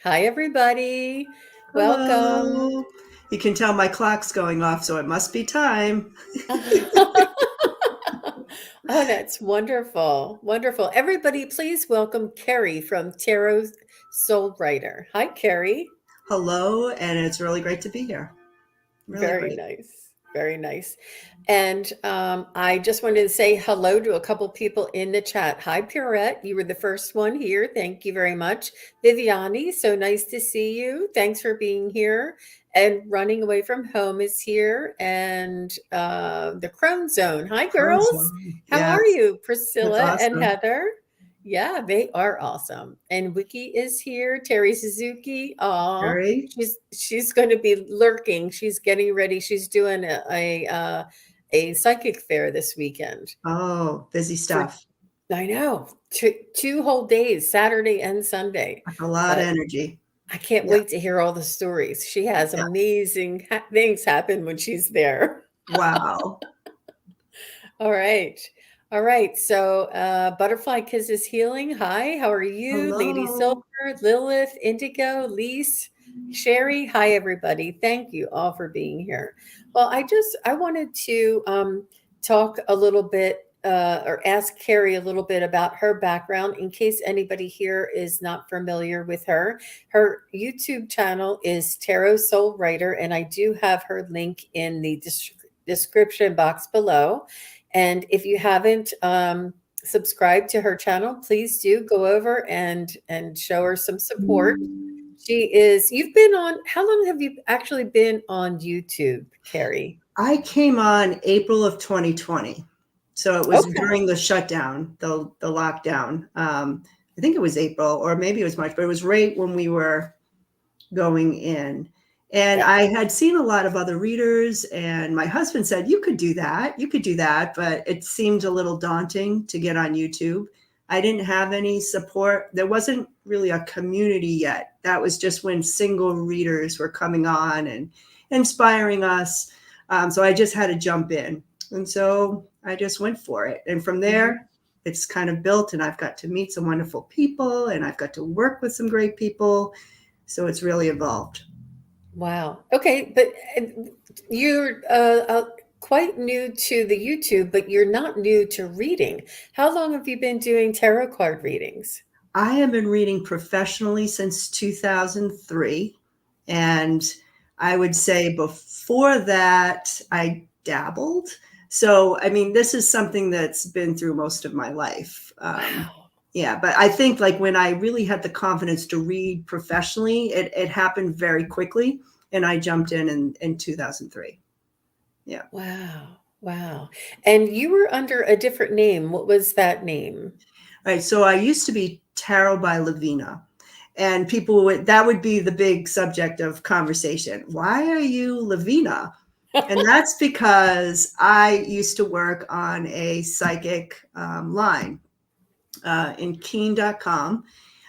Hi, everybody. Welcome. Hello. You can tell my clock's going off, so it must be time. Oh, that's wonderful. Wonderful. Everybody, please welcome Kerri from Tarot Soul Writer. Hi, Kerri. Hello, and it's really great to be here. Really Very great. nice. Very nice. And I just wanted to say hello to a couple people in the chat. Hi, Pierrette. You were the first one here. Thank you very much. Viviani, so nice to see you. Thanks for being here. And Running Away from Home is here. And the Crone Zone. Hi, girls. Frozen. How are Yes, you, that's Priscilla and awesome. Heather? Yeah, they are awesome. And Wiki is here. Terry Suzuki. Aw. Kerri? She's going to be lurking. She's getting ready. She's doing a psychic fair this weekend. Oh, busy For stuff. I know two whole days, Saturday and Sunday. That's a lot of But energy. I can't Yeah, wait to hear all the stories. She has yeah. amazing things happen when she's there. Wow. All right. All right. So Butterfly Kisses Healing. Hi, how are you? Lady Silver, Hello. Lilith, Indigo, Lise, Sherry. Hi, everybody. Thank you all for being here. Well, I wanted to talk a little bit or ask Kerri a little bit about her background in case anybody here is not familiar with her. Her YouTube channel is Tarot Soul Writer, and I do have her link in the description box below. And if you haven't subscribed to her channel, please do go over and show her some support. You've been on, how long have you actually been on YouTube, Kerri? I came on April of 2020. So it was Okay. during the shutdown, the lockdown. I think it was April or maybe it was March, but it was right when we were going in. And Yeah. I had seen a lot of other readers, and my husband said, "You could do that. You could do that." But it seemed a little daunting to get on YouTube. I didn't have any support. There wasn't really a community yet. That was just when single readers were coming on and inspiring us. So I just had to jump in. And so I just went for it. And from Mhm. there, it's kind of built, and I've got to meet some wonderful people, and I've got to work with some great people. So it's really evolved. Wow. Okay, but you're quite new to the YouTube, but you're not new to reading. How long have you been doing tarot card readings? I have been reading professionally since 2003. And I would say before that, I dabbled. So, I mean, this is something that's been through most of my life. Wow. Yeah, but I think like when I really had the confidence to read professionally, it happened very quickly. And I jumped in 2003. Yeah. Wow. Wow. And you were under a different name. What was that name? All right. So I used to be Tarot by Lavina. And people would, that would be the big subject of conversation. Why are you Lavina? And that's because I used to work on a psychic line in Keen.com.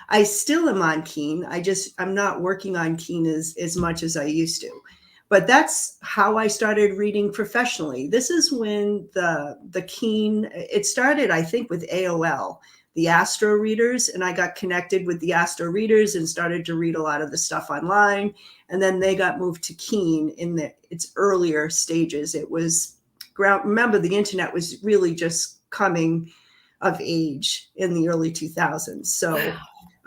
I still am on Keen. I'm not working on Keen as much as I used to. But that's how I started reading professionally. This is when the Keen, it started, I think, with AOL, the Astro readers, and I got connected with the Astro readers and started to read a lot of the stuff online. And then they got moved to Keen in its earlier stages. It was remember, the internet was really just coming of age in the early 2000s. So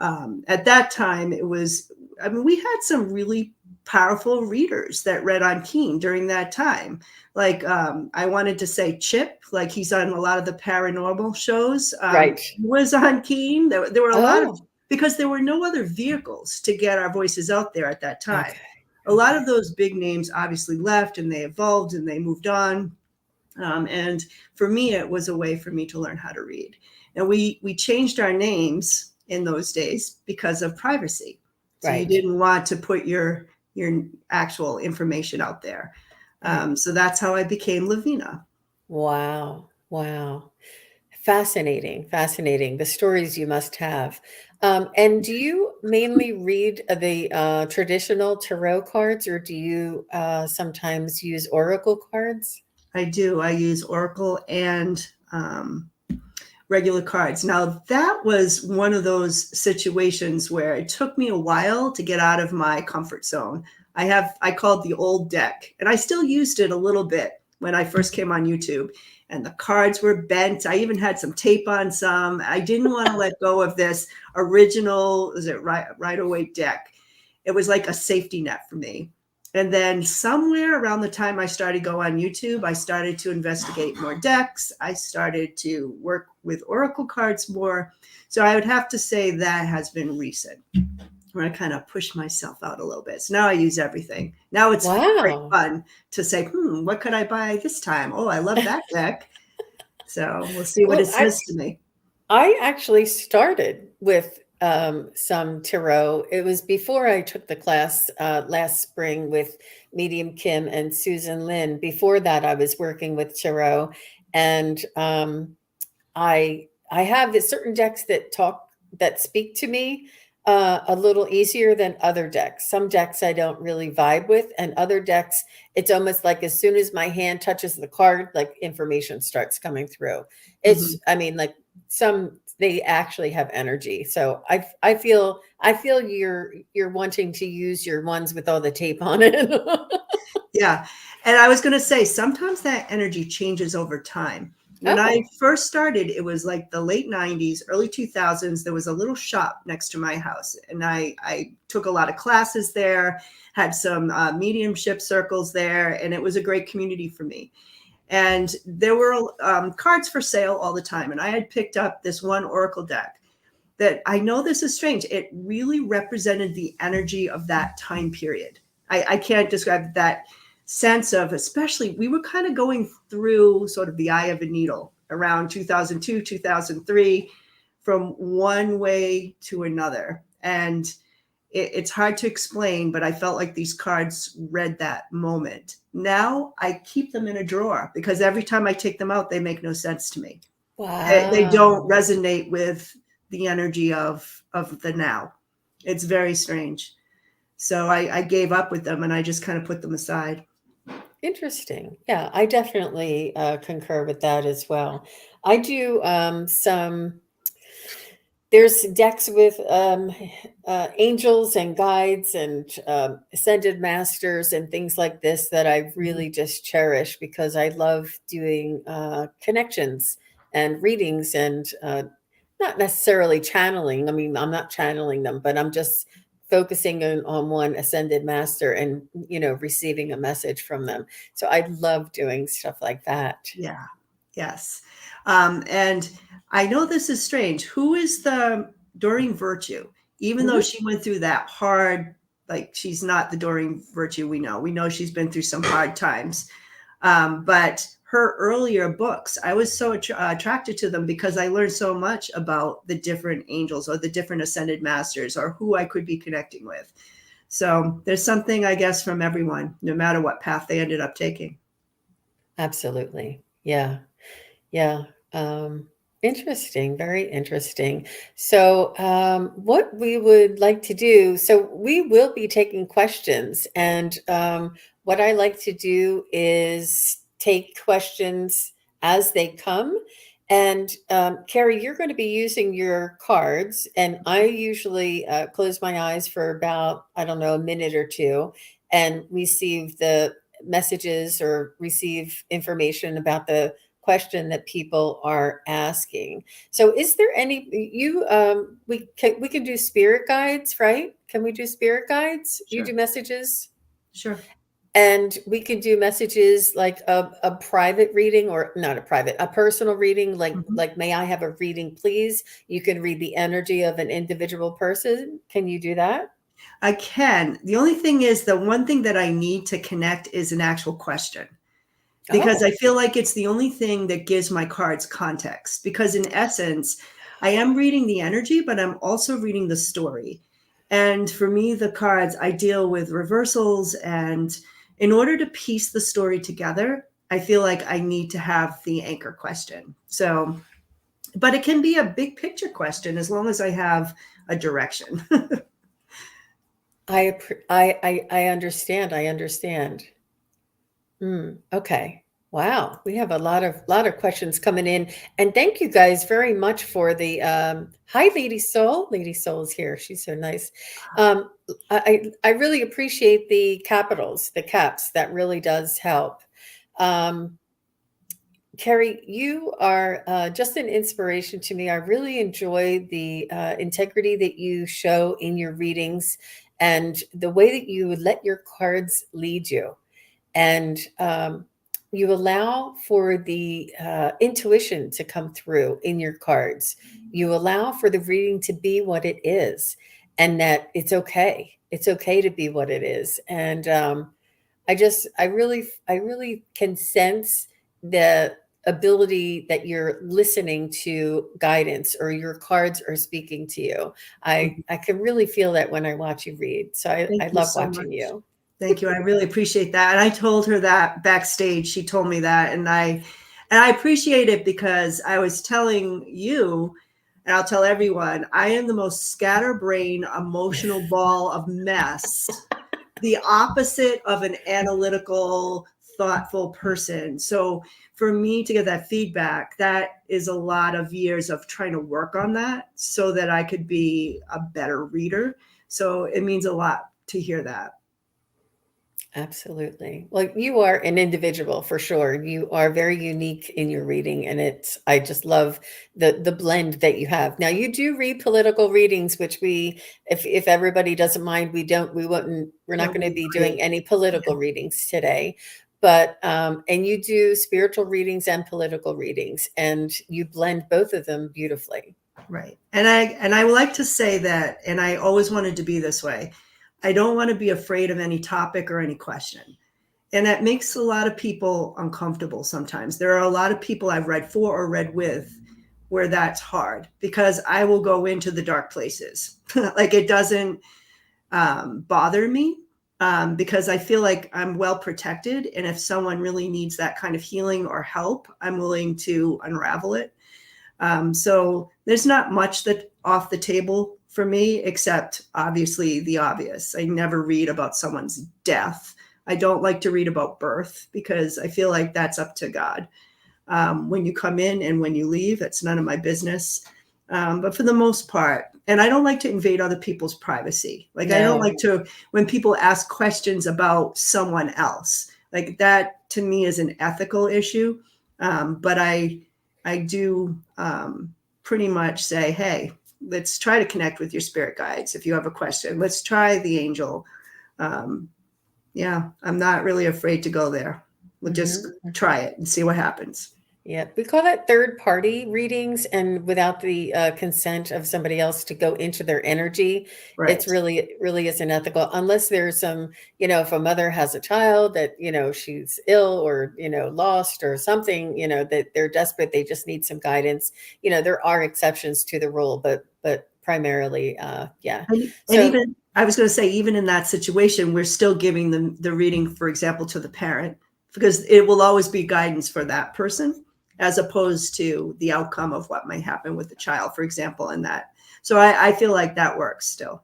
Wow. at that time, it was, I mean, we had some really powerful readers that read on Keen during that time. Like I wanted to say Chip, like he's on a lot of the paranormal shows, Right. was on Keen. There were a lot of, Oh, because there were no other vehicles to get our voices out there at that time. okay. A lot of Okay. those big names obviously left and they evolved and they moved on. And for me, it was a way for me to learn how to read. And we changed our names in those days because of privacy. So you Right. didn't want to put your actual information out there. Right. So that's how I became Lavina. Wow. Wow. Fascinating, fascinating. The stories you must have. And do you mainly read the traditional tarot cards, or do you sometimes use oracle cards? I do. I use Oracle and regular cards. Now, that was one of those situations where it took me a while to get out of my comfort zone. I called the old deck, and I still used it a little bit when I first came on YouTube, and the cards were bent. I even had some tape on some. I didn't want to let go of this original, is it Rider-Waite deck? It was like a safety net for me. And then somewhere around the time I started go on YouTube, I started to investigate more decks. I started to work with Oracle cards more. So I would have to say that has been recent, where I kind of pushed myself out a little bit. So now I use everything. Now it's great Wow. fun to say, what could I buy this time? Oh, I love that deck. So we'll see what Well, it says to me. I actually started with some tarot. It was before I took the class last spring with Medium Kim and Susan Lin. Before that, I was working with tarot, and I have certain decks that speak to me a little easier than other decks. Some decks I don't really vibe with, and other decks it's almost like as soon as my hand touches the card, like information starts coming through. Mm-hmm. I mean, like some they actually have energy. So I feel you're wanting to use your ones with all the tape on it. Yeah. And I was going to say, sometimes that energy changes over time. When I Oh, first started, it was like the late 90s, early 2000s. There was a little shop next to my house, and I took a lot of classes there, had some mediumship circles there, and it was a great community for me. And there were cards for sale all the time. And I had picked up this one Oracle deck that, I know this is strange, it really represented the energy of that time period. I can't describe that sense of, especially, we were kind of going through sort of the eye of a needle around 2002, 2003, from one way to another. And it's hard to explain, but I felt like these cards read that moment. Now I keep them in a drawer because every time I take them out, they make no sense to me. They don't wow. resonate with the energy of the now. It's very strange. So I gave up with them, and I just kind of put them aside. Interesting. Yeah, I definitely concur with that as well. I do some, there's decks with angels and guides and ascended masters and things like this that I Mhm. really just cherish because I love doing connections and readings and not necessarily channeling. I mean, I'm not channeling them, but I'm just focusing on one ascended master and, receiving a message from them. So I love doing stuff like that. Yeah. Yes. And I know this is strange. Who is the Doreen Virtue? Even though Mhm. she went through that hard, like, she's not the Doreen Virtue we know. We know she's been through some hard times. But her earlier books, I was so attracted to them because I learned so much about the different angels or the different ascended masters or who I could be connecting with. So there's something, I guess, from everyone, no matter what path they ended up taking. Absolutely. Yeah. Yeah. Interesting. Very interesting. So, what we would like to do, so we will be taking questions, and what I like to do is take questions as they come. And Kerri, you're going to be using your cards, and I usually close my eyes for about, I don't know, a minute or two, and receive the messages or receive information about the question that people are asking. So is there any we can do spirit guides, right? Can we do spirit guides? You do Sure. messages? Sure. And we can do messages like a private reading, or not a private, a personal reading, Mhm. like may I have a reading, please? You can read the energy of an individual person. Can you do that? I can. The only thing is, the one thing that I need to connect is an actual question, because I Oh, feel like it's the only thing that gives my cards context. Because in essence, I am reading the energy, but I'm also reading the story. And for me, the cards, I deal with reversals. And in order to piece the story together, I feel like I need to have the anchor question. So, but it can be a big picture question as long as I have a direction. I understand. I understand. Okay. Wow, we have a lot of questions coming in, and thank you guys very much for the hi, Lady Soul. Lady Soul's here. She's so nice. Um, I really appreciate the capitals, the caps. That really does help. Um, Kerri, you are just an inspiration to me. I really enjoy the integrity that you show in your readings and the way that you let your cards lead you. And you allow for the intuition to come through in your cards. You allow for the reading to be what it is, and that it's okay. It's okay to be what it is. And I really can sense the ability that you're listening to guidance or your cards are speaking to you. I can really feel that when I watch you read. So I Thank you love so watching much. you. Thank you. I really appreciate that. And I told her that backstage. She told me that, and I appreciate it because I was telling you, and I'll tell everyone, I am the most scatterbrained, emotional ball of mess, the opposite of an analytical, thoughtful person. So for me to get that feedback, that is a lot of years of trying to work on that so that I could be a better reader. So it means a lot to hear that. Absolutely. Well, you are an individual for sure. You are very unique in your reading, and I just love the blend that you have. Now, you do read political readings, which if everybody doesn't mind, we're not That going would to be be doing great. any Yeah, political readings today. But and you do spiritual readings and political readings, and you blend both of them beautifully. right. And I would like to say that, and I always wanted to be this way. I don't want to be afraid of any topic or any question. And that makes a lot of people uncomfortable sometimes. There are a lot of people I've read for or read with where that's hard because I will go into the dark places. Like it doesn't bother me because I feel like I'm well protected. And if someone really needs that kind of healing or help, I'm willing to unravel it. So there's not much that off the table for me, except obviously the obvious. I never read about someone's death. I don't like to read about birth because I feel like that's up to God. When you come in and when you leave, it's none of my business. But for the most part, and I don't like to invade other people's privacy. Like I don't No. like to, when people ask questions about someone else, like that to me is an ethical issue. But I do pretty much say, hey, let's try to connect with your spirit guides. If you have a question, let's try the angel. Um, yeah, I'm not really afraid to go there. We'll just Mhm, try mhm. it and see what happens. Yeah, we call that third party readings, and without the consent of somebody else to go into their energy, it's Right. really it really isn't ethical unless there's some, if a mother has a child that, she's ill or, lost or something, that they're desperate, they just need some guidance. There are exceptions to the rule, but primarily, yeah. And So even I was going to say, even in that situation, we're still giving them the reading, for example, to the parent, because it will always be guidance for that person, as opposed to the outcome of what might happen with the child, for example, in that. So I feel like that works still.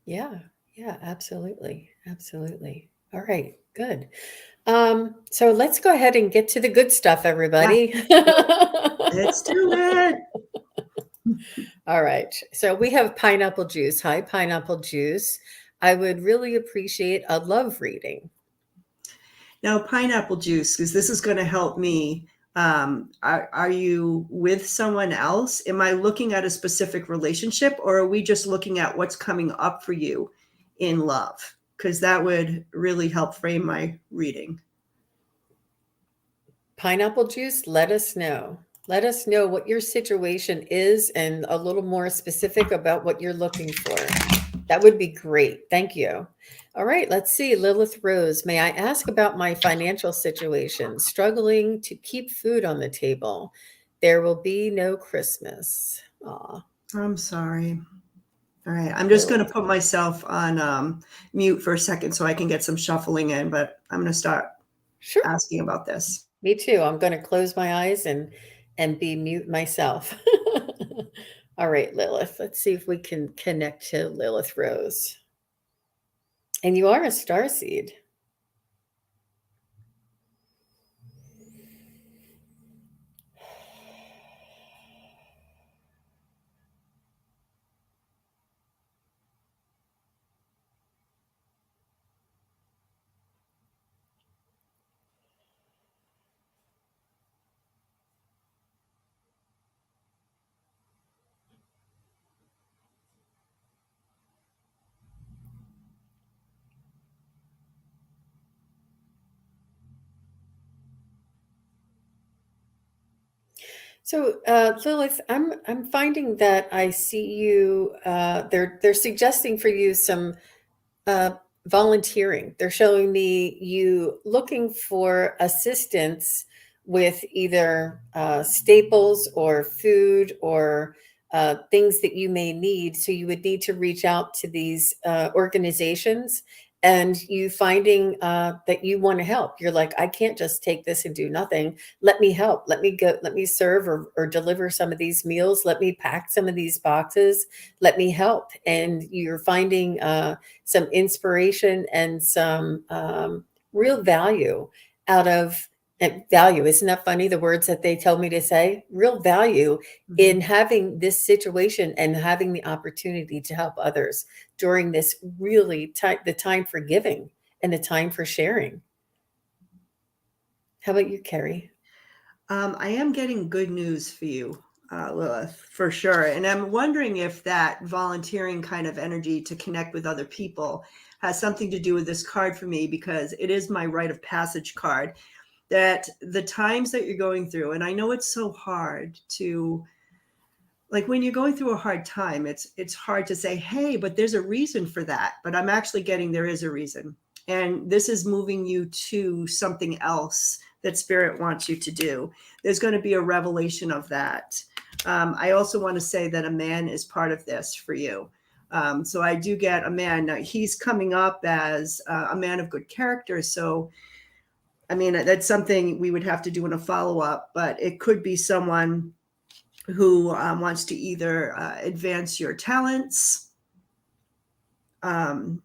yeah, yeah, absolutely. Absolutely. All right, good. So let's go ahead and get to the good stuff, Yeah, everybody. let's do it. All right. So we have pineapple juice. Hi, pineapple juice. I would really appreciate a love reading. Now, pineapple juice, because this is going to help me. Are you with someone else? Am I looking at a specific relationship, or are we just looking at what's coming up for you in love? Because that would really help frame my reading. Pineapple juice, let us know. Let us know what your situation is and a little more specific about what you're looking for. That would be great. Thank you. All right, let's see. Lilith Rose, may I ask about my financial situation? Struggling to keep food on the table. There will be no Christmas. Aw, I'm sorry. All right, I'm just going to Lilith. put myself on mute for a second so I can get some shuffling in, but I'm going to start Sure. asking about this. Me too. I'm going to close my eyes and be mute myself. All right, Lilith. Let's see if we can connect to Lilith Rose. And you are a star seed. So, Lilith, I'm finding that I see you. They're suggesting for you some uh, volunteering. They're showing me you looking for assistance with either staples or food or things that you may need. So you would need to reach out to these organizations, and you finding that you want to help. You're like, I can't just take this and do nothing. Let me help. Let me go. Let me serve or deliver some of these meals. Let me pack some of these boxes. Let me help. And you're finding some inspiration and some real value out of and value. Isn't that funny? The words that they tell me to say, real value Mhm. in having this situation and having the opportunity to help others during this really time, the time for giving and the time for sharing. How about you, Kerri? I am getting good news for you, Lilith, for sure. And I'm wondering if that volunteering kind of energy to connect with other people has something to do with this card for me, because it is my rite of passage card. That the times that you're going through, and I know it's so hard to, like, when you're going through a hard time, it's hard to say, hey, but there's a reason for that. But I'm actually getting there is a reason. And this is moving you to something else that spirit wants you to do. There's going to be a revelation of that. I also want to say that a man is part of this for you. So I do get a man. Now, he's coming up as a man of good character. So, I mean, that's something we would have to do in a follow up, but it could be someone who wants to either advance your talents. Um,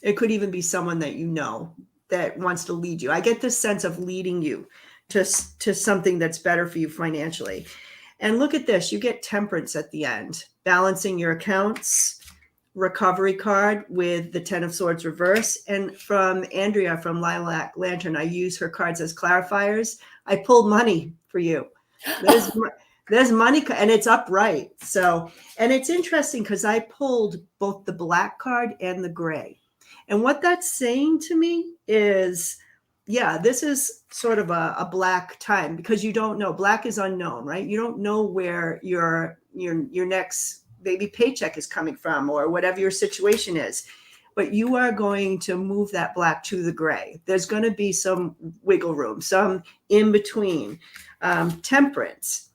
it could even be someone that you know that wants to lead you. I get this sense of leading you to something that's better for you financially. And look at this, you get temperance at the end, balancing your accounts, recovery card with the 10 of swords reverse. And from Andrea from Lilac Lantern, I use her cards as clarifiers. I pulled money for you. There's there's money, and it's upright. So, and it's interesting because I pulled both the black card and the gray. And what that's saying to me is, yeah, this is sort of a black time, because you don't know. Black is unknown, right? You don't know where your next maybe paycheck is coming from, or whatever your situation is. But you are going to move that black to the gray. There's going to be some wiggle room, some in between. Temperance.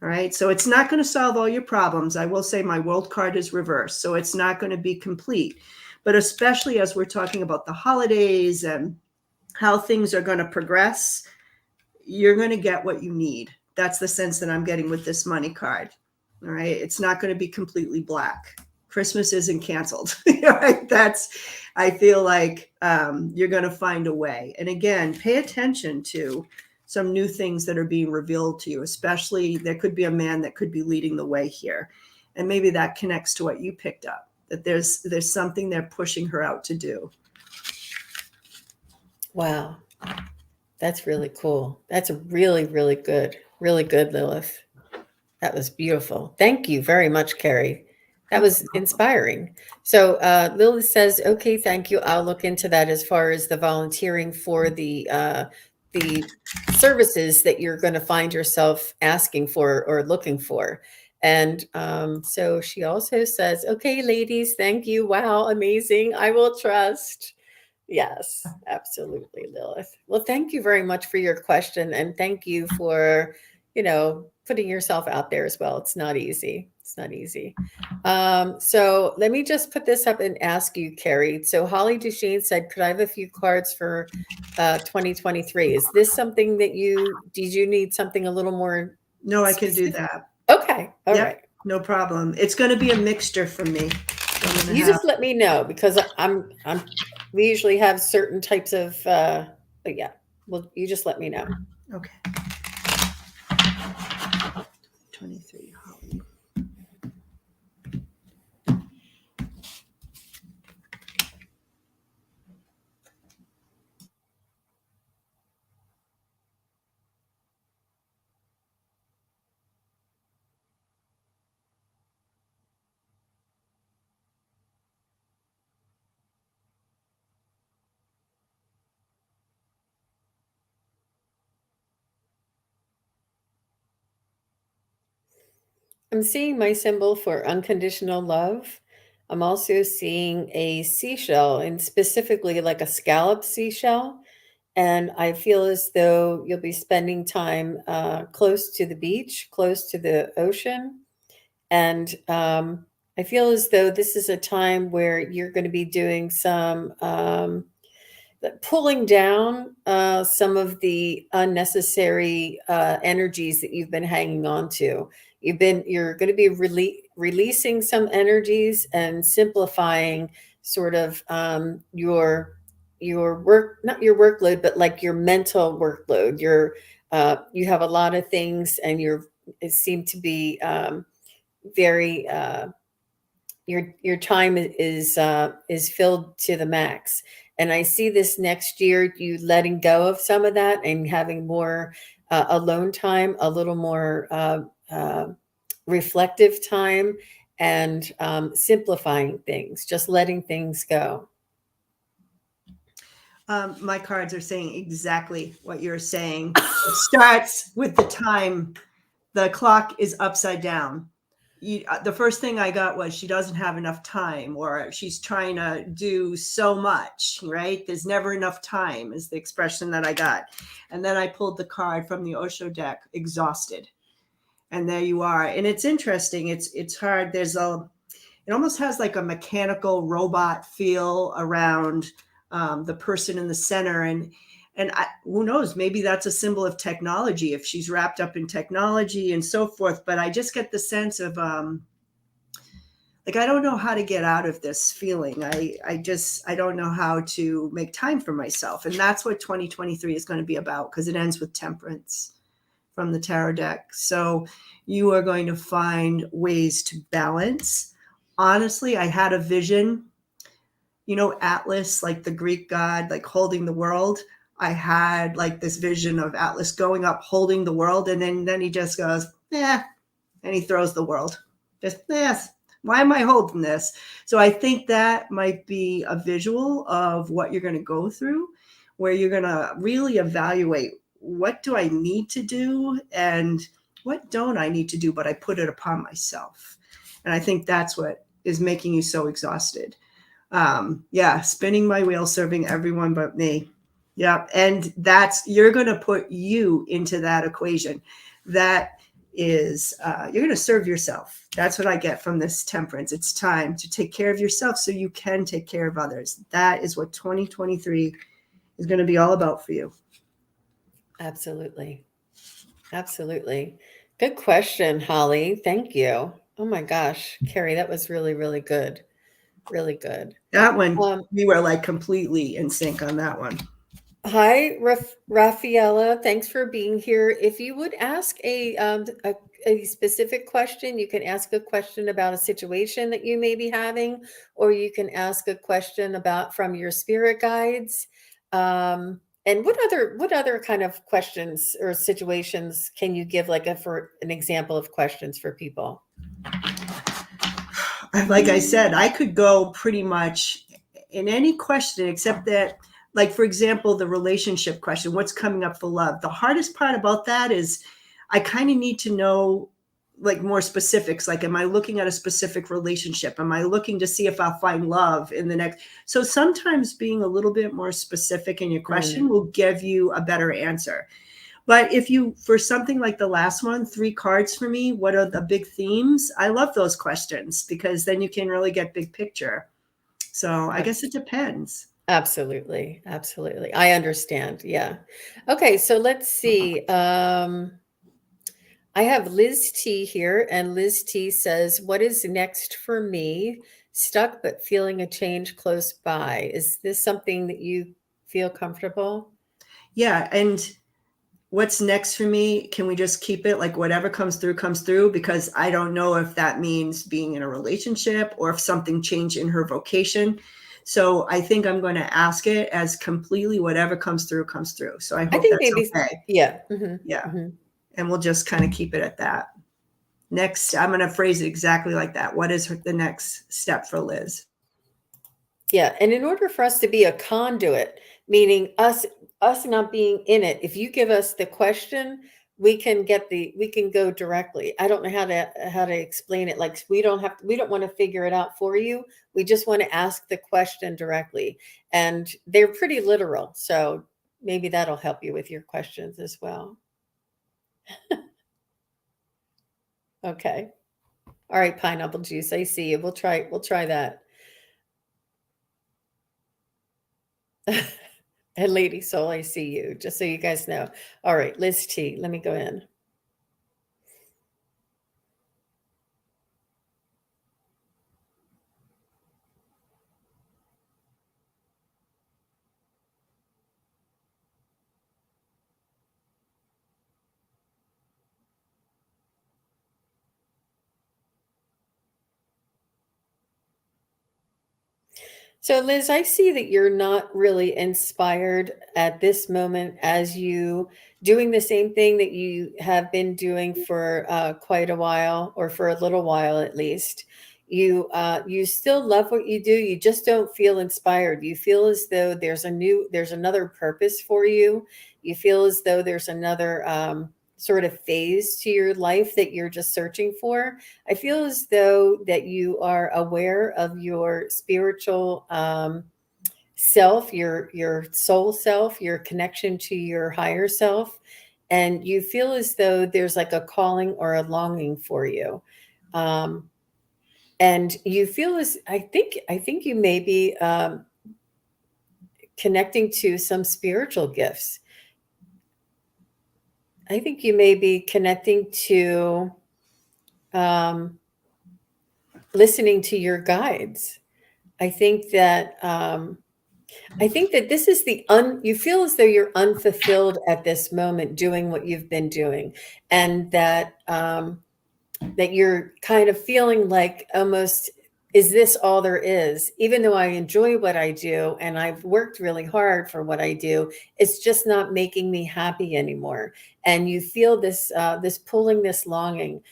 All right. So it's not going to solve all your problems. I will say my world card is reversed. So it's not going to be complete. But especially as we're talking about the holidays and how things are going to progress, you're going to get what you need. That's the sense that I'm getting with this money card. All right. It's not going to be completely black. Christmas isn't canceled. Right? I feel like you're going to find a way. And again, pay attention to some new things that are being revealed to you, especially there could be a man that could be leading the way here. And maybe that connects to what you picked up, that there's something they're pushing her out to do. Wow, that's really cool. That's really good. Really good, Lilith. That was beautiful. Thank you very much, Kerri. That No was problem. inspiring. So Lilith says, "Okay, thank you. I'll look into that as far as the volunteering for the services that you're going to find yourself asking for or looking for." And so she also says, "Okay, ladies, thank you. Wow, amazing. I will trust." Yes, absolutely, Lilith. Well, thank you very much for your question, and thank you for, putting yourself out there as well. It's not easy. It's not easy. So let me just put this up and ask you, Kerri. So Holly Deshane said, "Could I have a few cards for 2023?" Is this something that did you need something a little more No, I can do specific? that. Okay, all Yep, right. no problem. It's going to be a mixture for me. So I'm going to You have, just let me know because we usually have certain types of but yeah, well, you just let me know. okay, 23, Holly. I'm seeing my symbol for unconditional love. I'm also seeing a seashell, and specifically like a scallop seashell. And I feel as though you'll be spending time close to the beach, close to the ocean. And I feel as though this is a time where you're going to be doing some pulling down some of the unnecessary energies that you've been hanging on to. You're going to be releasing some energies and simplifying sort of your work, not your workload, but like your mental workload. You have a lot of things, and it seem to be very your time is filled to the max. And I see this next year you letting go of some of that and having more alone time, a little more reflective time, and simplifying things, just letting things go. My cards are saying exactly what you're saying. It starts with the time. The clock is upside down. The first thing I got was she doesn't have enough time, or she's trying to do so much, right? There's never enough time is the expression that I got. And then I pulled the card from the Osho deck, exhausted. And there you are. And it's interesting. It's hard. It almost has like a mechanical robot feel around the person in the center. And who knows, maybe that's a symbol of technology if she's wrapped up in technology and so forth. But I just get the sense of like, I don't know how to get out of this feeling. I don't know how to make time for myself. And that's what 2023 is going to be about, because it ends with temperance from the tarot deck. So you are going to find ways to balance. Honestly, I had a vision, Atlas, like the Greek god, like holding the world. I had like this vision of Atlas going up, holding the world. And then he just goes, and he throws the world. Just, why am I holding this? So I think that might be a visual of what you're going to go through, where you're going to really evaluate, what do I need to do and what don't I need to do, but I put it upon myself. And I think that's what is making you so exhausted. Spinning my wheel, serving everyone but me. Yeah. And you're going to put you into that equation. That is, you're going to serve yourself. That's what I get from this temperance. It's time to take care of yourself so you can take care of others. That is what 2023 is going to be all about for you. Absolutely. Absolutely. Good question, Holly. Thank you. Oh my gosh, Kerri, that was really, really good. Really good. That one, we were like completely in sync on that one. Hi, Raffaella. Thanks for being here. If you would ask a specific question, you can ask a question about a situation that you may be having, or you can ask a question from your spirit guides. And what other kind of questions or situations can you give, for an example of questions for people? Like I said, I could go pretty much in any question except that, like, for example, the relationship question, what's coming up for love? The hardest part about that is I kind of need to know like more specifics. Like, am I looking at a specific relationship? Am I looking to see if I'll find love in the next? So sometimes being a little bit more specific in your question will give you a better answer. But if for something like the last one, 3 cards for me, what are the big themes? I love those questions because then you can really get big picture. So I guess it depends. Absolutely. Absolutely. I understand. Yeah. Okay. So let's see. I have Liz T here, and Liz T says, "What is next for me? Stuck but feeling a change close by." Is this something that you feel comfortable? Yeah. And what's next for me? Can we just keep it like whatever comes through? Because I don't know if that means being in a relationship or if something changed in her vocation. So I think I'm going to ask it as completely whatever comes through. So I hope think that's maybe, okay. yeah. Yeah. And we'll just kind of keep it at that. Next, I'm going to phrase it exactly like that. What is the next step for Liz? Yeah. And in order for us to be a conduit, meaning us not being in it, if you give us the question, we can go directly. I don't know how to explain it. Like we don't want to figure it out for you. We just want to ask the question directly. And they're pretty literal. So maybe that'll help you with your questions as well. Okay. All right, pineapple juice. I see you. We'll try that. And Lady Soul, I see you. Just so you guys know. All right, Liz T. Let me go in. So, Liz, I see that you're not really inspired at this moment as you doing the same thing that you have been doing for quite a while, or for a little while at least. You still love what you do. You just don't feel inspired. You feel as though there's another purpose for you. You feel as though there's another sort of phase to your life that you're just searching for. I feel as though that you are aware of your spiritual self, your soul self, your connection to your higher self, and you feel as though there's like a calling or a longing for you. Um, and you feel as I think you may be connecting to some spiritual gifts. I think you may be connecting to um, listening to your guides. I think that this is you feel as though you're unfulfilled at this moment doing what you've been doing, and that you're kind of feeling like almost, is this all there is? Even though I enjoy what I do and I've worked really hard for what I do, it's just not making me happy anymore. And you feel this pulling, this longing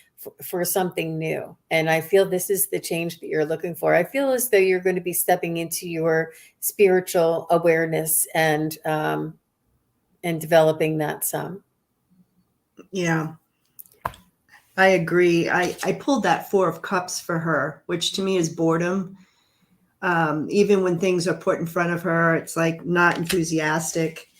for something new. And I feel this is the change that you're looking for. I feel as though you're going to be stepping into your spiritual awareness and developing that some. Yeah, I agree. I pulled that Four of Cups for her, which to me is boredom. Even when things are put in front of her, it's like not enthusiastic.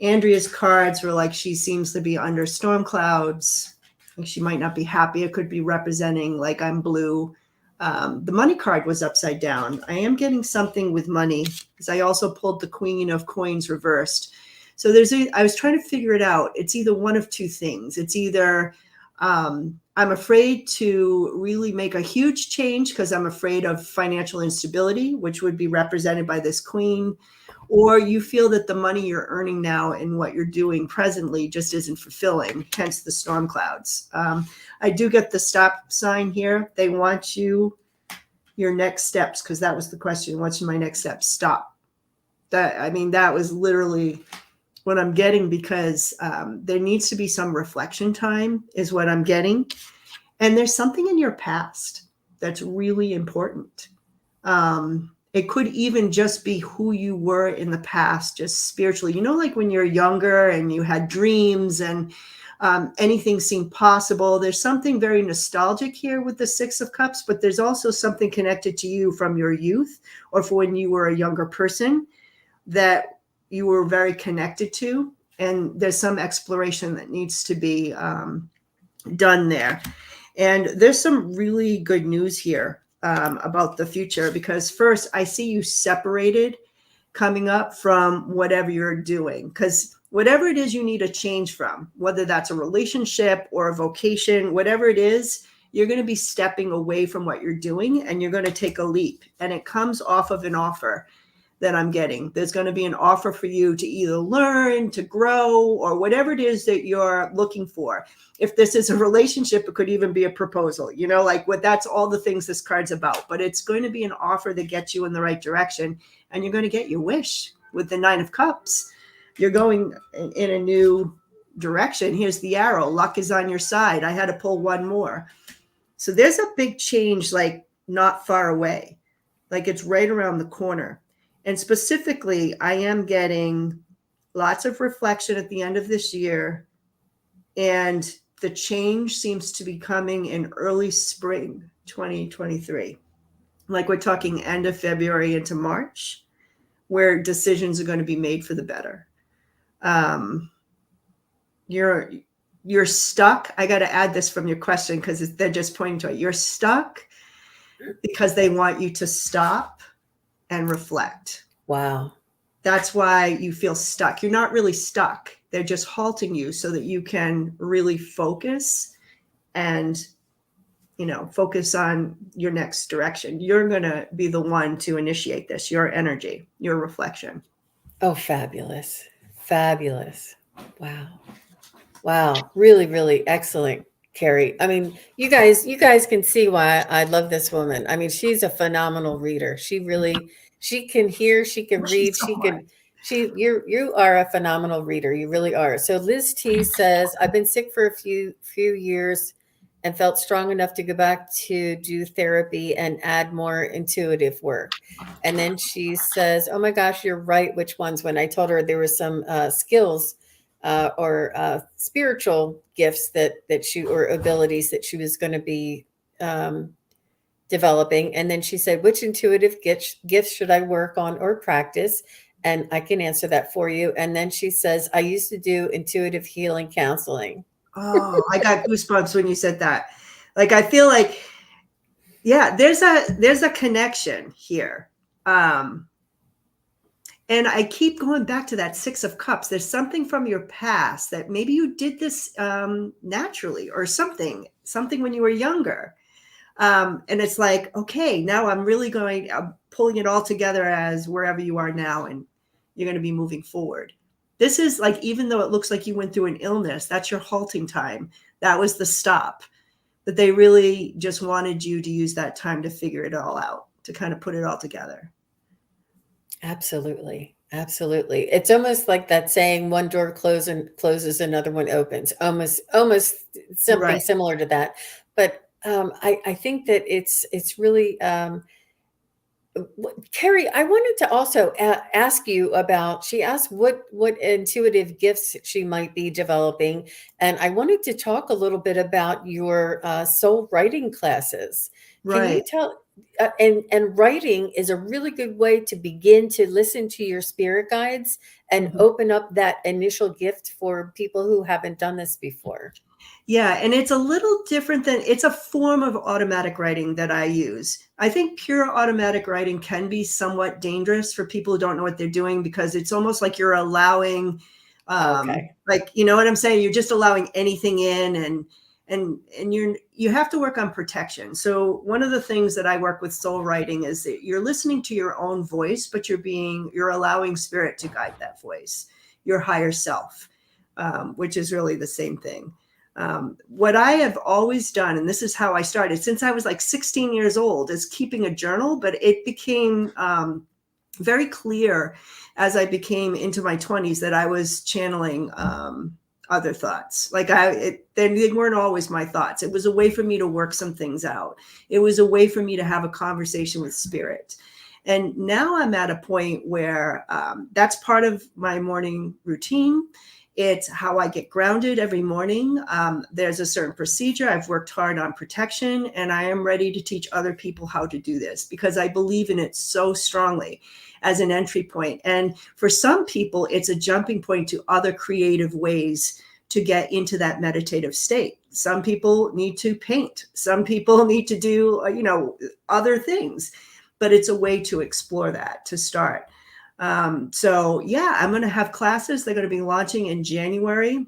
Andrea's cards were like she seems to be under storm clouds. Like she might not be happy. It could be representing like I'm blue. The money card was upside down. I am getting something with money because I also pulled the Queen of Coins reversed. So I was trying to figure it out. It's either one of two things. It's either I'm afraid to really make a huge change because I'm afraid of financial instability, which would be represented by this queen, or you feel that the money you're earning now and what you're doing presently just isn't fulfilling, hence the storm clouds. I do get the stop sign here. They want your next steps, because that was the question. What's my next step? Stop. That was literally what I'm getting, because there needs to be some reflection time is what I'm getting. And there's something in your past that's really important. It could even just be who you were in the past, just spiritually, like when you're younger and you had dreams and anything seemed possible. There's something very nostalgic here with the Six of Cups, but there's also something connected to you from your youth or for when you were a younger person that you were very connected to. And there's some exploration that needs to be done there. And there's some really good news here about the future, because first I see you separated coming up from whatever you're doing, because whatever it is you need a change from, whether that's a relationship or a vocation, whatever it is, you're going to be stepping away from what you're doing and you're going to take a leap. And it comes off of an offer that I'm getting. There's going to be an offer for you to either learn, to grow, or whatever it is that you're looking for. If this is a relationship, it could even be a proposal, that's all the things this card's about. But it's going to be an offer that gets you in the right direction, and you're going to get your wish with the Nine of Cups. You're going in a new direction. Here's the arrow. Luck is on your side. I had to pull one more. So there's a big change, like not far away, like it's right around the corner. And specifically, I am getting lots of reflection at the end of this year, And the change seems to be coming in early spring 2023. Like we're talking end of February into March, where decisions are going to be made for the better. You're stuck. I got to add this from your question because they're just pointing to it. You're stuck because they want you to stop and reflect. Wow. That's why you feel stuck. You're not really stuck. They're just halting you so that you can really focus and, focus on your next direction. You're going to be the one to initiate this, your energy, your reflection. Oh, fabulous. Fabulous. Wow. Wow. Really, really excellent, Kerri. I mean, you guys can see why I love this woman. I mean, she's a phenomenal reader. She can hear, she can read, you are a phenomenal reader. You really are. So Liz T says, I've been sick for a few years and felt strong enough to go back to do therapy and add more intuitive work. And then she says, oh my gosh, you're right. Which ones? When I told her there were some skills or spiritual gifts that she or abilities that she was going to be developing. And then she said, which intuitive gifts should I work on or practice? And I can answer that for you. And then she says, I used to do intuitive healing counseling. Oh, I got goosebumps when you said that. Like, I feel like, yeah, there's a connection here. And I keep going back to that 6 of Cups. There's something from your past that maybe you did this naturally or something when you were younger. And it's like, okay, now I'm pulling it all together as wherever you are now, and you're going to be moving forward. This is like, even though it looks like you went through an illness, that's your halting time. That was the stop. That they really just wanted you to use that time to figure it all out, to kind of put it all together. Absolutely. Absolutely. It's almost like that saying, one door closes, another one opens. Almost something Right. similar to that. But I think that it's really Kerri, I wanted to also ask you about. She asked what intuitive gifts she might be developing, and I wanted to talk a little bit about your soul writing classes. Can you Right. tell? And writing is a really good way to begin to listen to your spirit guides and Mhm. open up that initial gift for people who haven't done this before. Yeah, and it's a little different it's a form of automatic writing that I use. I think pure automatic writing can be somewhat dangerous for people who don't know what they're doing, because it's almost like you're allowing, Okay. like, you know what I'm saying? You're just allowing anything in, and you have to work on protection. So one of the things that I work with soul writing is that you're listening to your own voice, but you're allowing spirit to guide that voice, your higher self, which is really the same thing. What I have always done, and this is how I started since I was like 16 years old, is keeping a journal, but it became very clear as I became into my 20s that I was channeling other thoughts. Like they weren't always my thoughts. It was a way for me to work some things out. It was a way for me to have a conversation with spirit. And now I'm at a point where that's part of my morning routine. It's how I get grounded every morning. There's a certain procedure. I've worked hard on protection, and I am ready to teach other people how to do this because I believe in it so strongly as an entry point. And for some people, it's a jumping point to other creative ways to get into that meditative state. Some people need to paint. Some people need to do, other things, but it's a way to explore that, to start. So yeah, I'm going to have classes. They're going to be launching in January,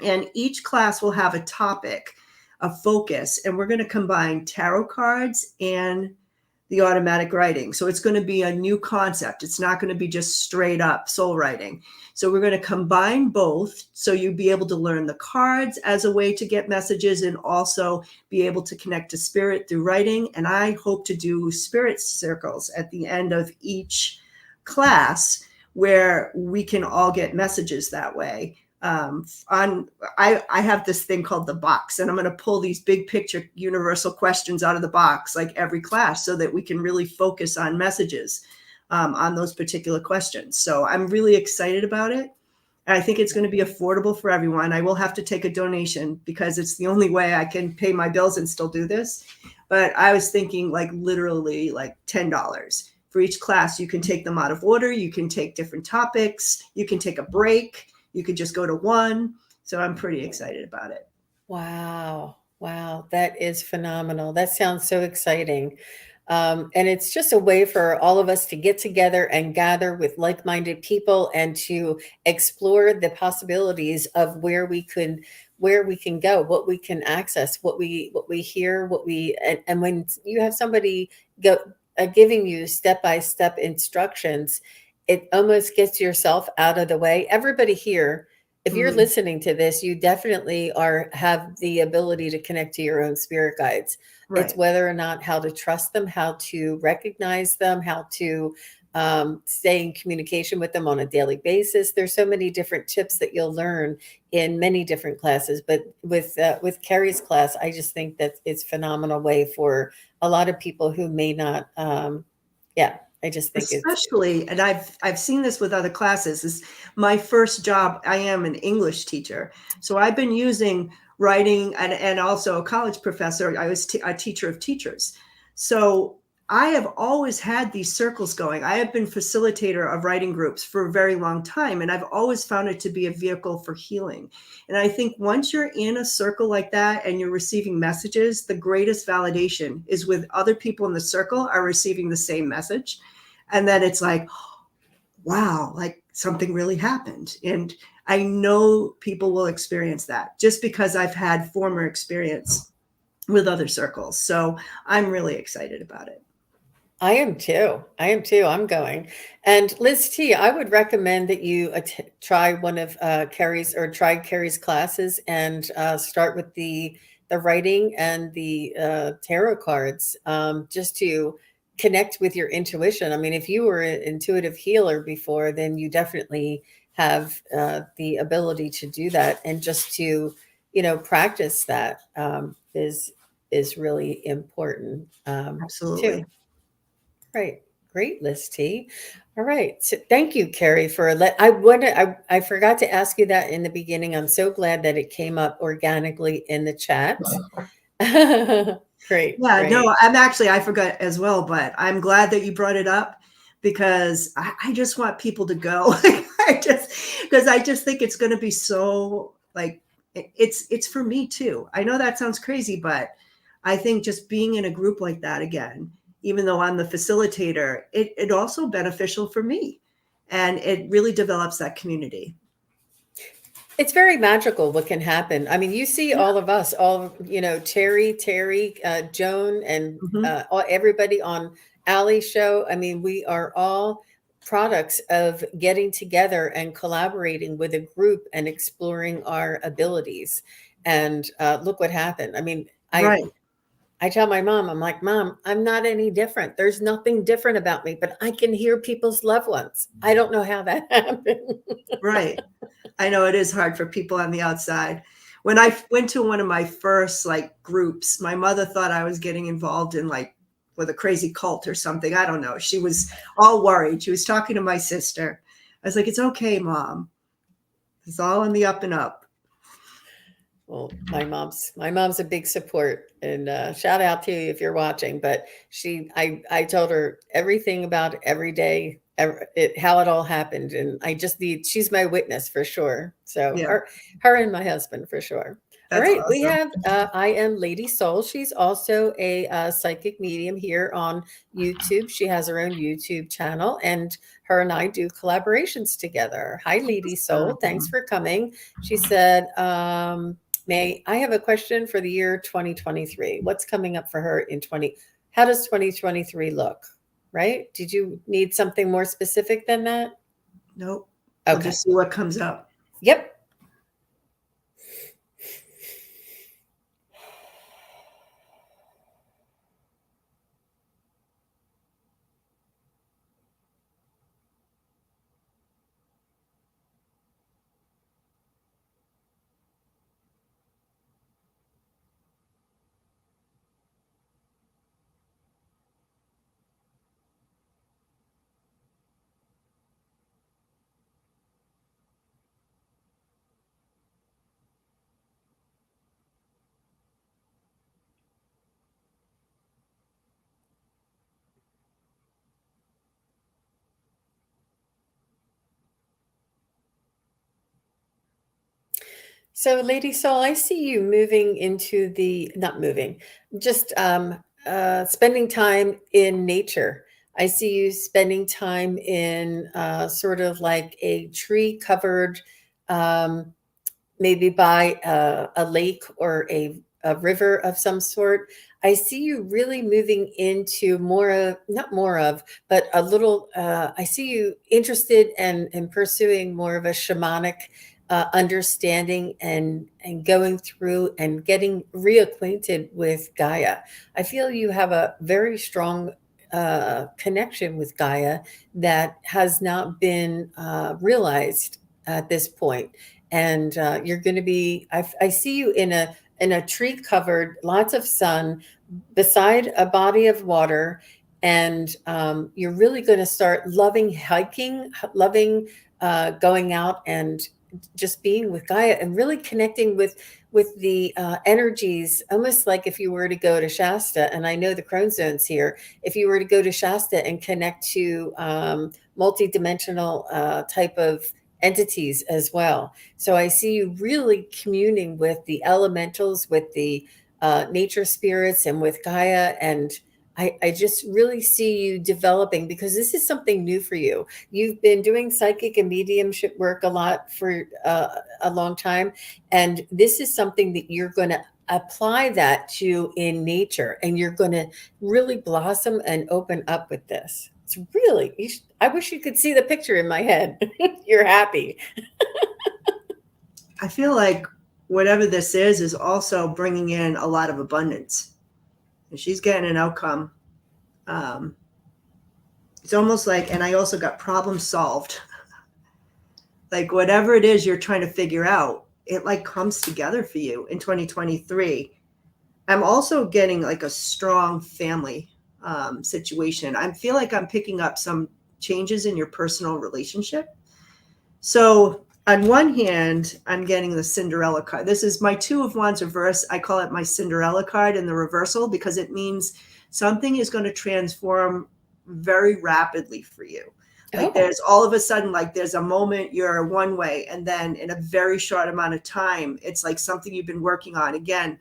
and each class will have a topic, a focus, and we're going to combine tarot cards and the automatic writing. So it's going to be a new concept. It's not going to be just straight up soul writing. So we're going to combine both. So you'll be able to learn the cards as a way to get messages and also be able to connect to spirit through writing. And I hope to do spirit circles at the end of each class where we can all get messages that way. I have this thing called the box, and I'm going to pull these big picture universal questions out of the box like every class so that we can really focus on messages on those particular questions. So I'm really excited about it. And I think it's going to be affordable for everyone. I will have to take a donation because it's the only way I can pay my bills and still do this. But I was thinking like literally like $10 for each class. You can take them out of order. You can take different topics. You can take a break. You could just go to one. So I'm pretty excited about it. Wow. Wow. That is phenomenal. That sounds so exciting. And it's just a way for all of us to get together and gather with like-minded people and to explore the possibilities of where we can go, what we can access, what we hear, and when you have somebody go giving you step-by-step instructions, it almost gets yourself out of the way. Everybody here, if you're Mm, listening to this, you definitely have the ability to connect to your own spirit guides. It's right. whether or not how to trust them, how to recognize them, how to stay in communication with them on a daily basis. There's so many different tips that you'll learn in many different classes. But with Kerri's class, I just think that it's a phenomenal way for a lot of people who may not. Yeah, I just think it's Especially, and I've seen this with other classes, is my first job. I am an English teacher, so I've been using writing and also a college professor. I was a teacher of teachers, so I have always had these circles going. I have been facilitator of writing groups for a very long time, and I've always found it to be a vehicle for healing. And I think once you're in a circle like that and you're receiving messages, the greatest validation is with other people in the circle are receiving the same message. And then it's like, wow, like something really happened. And I know people will experience that just because I've had former experience with other circles. So I'm really excited about it. I am too. I am too. I'm going. And Liz T, I would recommend that you try one of Kerri's or try Kerri's classes and start with the writing and the tarot cards, just to connect with your intuition. I mean, if you were an intuitive healer before, then you definitely have the ability to do that, and just to practice that is really important too. Absolutely. Right. Great, Liz T. All right. So thank you, Kerri, for I wanted I forgot to ask you that in the beginning. I'm so glad that it came up organically in the chat. Great, Yeah, no, great. I forgot as well, but I'm glad that you brought it up because I just want people to go. Because I just think it's going to be so like, it's for me too. I know that sounds crazy, but I think just being in a group like that again, even though I'm the facilitator, it also beneficial for me. And it really develops that community. It's very magical what can happen. I mean, you see Yeah. all of us, Terry, Joan, and Hmm. everybody on Allie's show. I mean, we are all products of getting together and collaborating with a group and exploring our abilities. And look what happened. I mean, Right. I tell my mom, I'm like, Mom, I'm not any different. There's nothing different about me, but I can hear people's loved ones. I don't know how that happened. Right. I know it is hard for people on the outside. When I went to one of my first like groups, my mother thought I was getting involved in like with a crazy cult or something. I don't know. She was all worried. She was talking to my sister. I was like, it's okay, Mom. It's all on the up and up. Well, my mom's a big support, and shout out to you if you're watching. But I told her everything about every day, how it all happened, and I just need she's my witness for sure. So Yeah, her and my husband for sure. All that's right, we awesome. have I am Lady Soul. She's also a psychic medium here on YouTube. She has her own YouTube channel, and her and I do collaborations together. Hi, Lady Soul. Thanks for coming. She said. May I have a question for the year 2023? What's coming up for her in 20? How does 2023 look? Right? Did you need something more specific than that? Nope. We'll Okay. just see what comes up. Yep. So, Lady Soul, I see you moving into the, not moving, just spending time in nature. I see you spending time in sort of like a tree covered, um, maybe by a lake or a river of some sort. I see you really moving into more of, not more of, but a little, I see you interested and pursuing more of a shamanic understanding and going through and getting reacquainted with Gaia. I feel you have a very strong connection with Gaia that has not been realized at this point. And you're going to be, I see you in a tree covered, lots of sun, beside a body of water. And you're really going to start loving hiking, loving going out and just being with Gaia and really connecting with the energies, almost like if you were to go to Shasta, and I know the Crone Zone's here, if you were to go to Shasta and connect to multidimensional type of entities as well. So I see you really communing with the elementals, with the nature spirits, and with Gaia. And I just really see you developing because this is something new for you. You've been doing psychic and mediumship work a lot for a long time. And this is something that you're going to apply that to in nature. And you're going to really blossom and open up with this. It's really, I wish you could see the picture in my head. You're happy. I feel like whatever this is also bringing in a lot of abundance. And she's getting an outcome. It's almost like, and I also got problem solved. Like whatever it is you're trying to figure out, it like comes together for you in 2023. I'm also getting like a strong family situation. I feel like I'm picking up some changes in your personal relationship. So on one hand, I'm getting the Cinderella card. This is my Two of Wands reverse. I call it my Cinderella card in the reversal because it means something is going to transform very rapidly for you. Like Oh, there's all of a sudden, like there's a moment you're one way, and then in a very short amount of time, it's like something you've been working on. Again,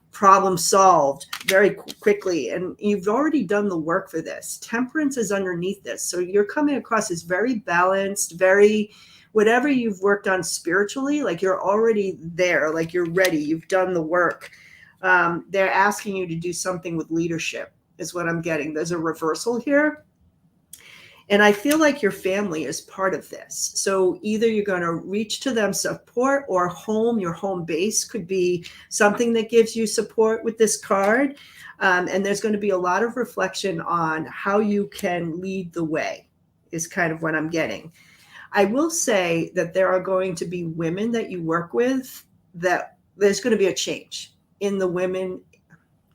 problem solved very quickly, and you've already done the work for this. Temperance is underneath this. So you're coming across as very balanced, very whatever you've worked on spiritually, like you're already there, like you're ready, you've done the work. They're asking you to do something with leadership is what I'm getting. There's a reversal here. And I feel like your family is part of this. So either you're going to reach to them support, or home, your home base could be something that gives you support with this card. And there's going to be a lot of reflection on how you can lead the way is kind of what I'm getting. I will say that there are going to be women that you work with that there's going to be a change in the women.